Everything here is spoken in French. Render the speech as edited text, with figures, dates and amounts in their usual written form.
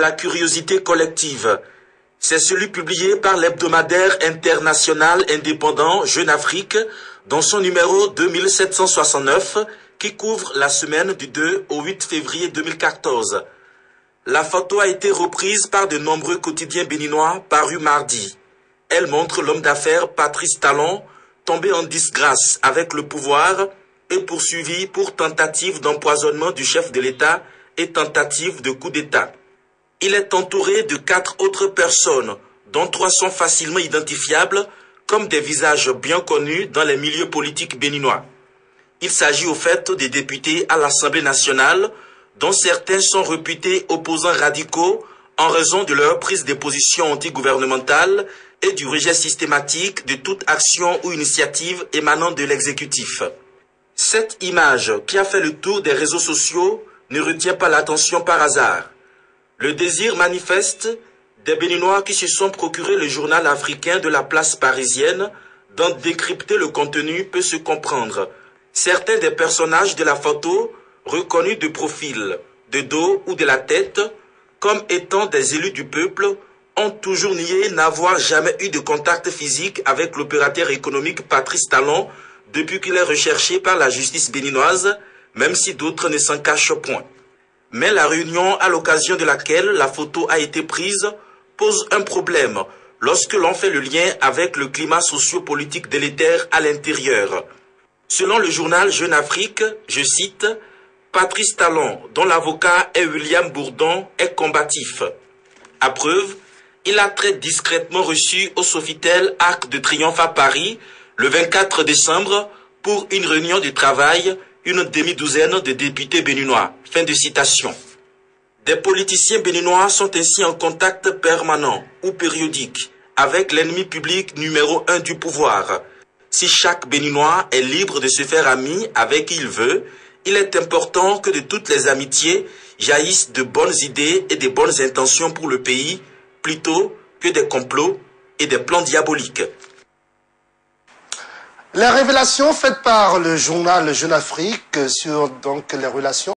la curiosité collective. C'est celui publié par l'hebdomadaire international indépendant Jeune Afrique dans son numéro 2769 qui couvre la semaine du 2 au 8 février 2014. La photo a été reprise par de nombreux quotidiens béninois parus mardi. Elle montre l'homme d'affaires Patrice Talon tombé en disgrâce avec le pouvoir et poursuivi pour tentative d'empoisonnement du chef de l'État et tentative de coup d'État. Il est entouré de 4 autres personnes, dont 3 sont facilement identifiables comme des visages bien connus dans les milieux politiques béninois. Il s'agit au fait des députés à l'Assemblée nationale, dont certains sont réputés opposants radicaux en raison de leur prise de position antigouvernementale et du rejet systématique de toute action ou initiative émanant de l'exécutif. Cette image, qui a fait le tour des réseaux sociaux, ne retient pas l'attention par hasard. Le désir manifeste des Béninois qui se sont procurés le journal africain de la place parisienne d'en décrypter le contenu peut se comprendre. Certains des personnages de la photo, reconnus de profil, de dos ou de la tête, comme étant des élus du peuple, ont toujours nié n'avoir jamais eu de contact physique avec l'opérateur économique Patrice Talon depuis qu'il est recherché par la justice béninoise, même si d'autres ne s'en cachent point. Mais la réunion à l'occasion de laquelle la photo a été prise pose un problème lorsque l'on fait le lien avec le climat socio-politique délétère à l'intérieur. Selon le journal Jeune Afrique, je cite, « Patrice Talon, dont l'avocat est William Bourdon, est combatif. À preuve, il a très discrètement reçu au Sofitel Arc de Triomphe à Paris le 24 décembre pour une réunion de travail une demi-douzaine de députés béninois. » Fin de citation. Des politiciens béninois sont ainsi en contact permanent ou périodique avec l'ennemi public numéro 1 du pouvoir. Si chaque Béninois est libre de se faire ami avec qui il veut, il est important que de toutes les amitiés jaillissent de bonnes idées et de bonnes intentions pour le pays, plutôt que des complots et des plans diaboliques. Les révélations faites par le journal Jeune Afrique sur les relations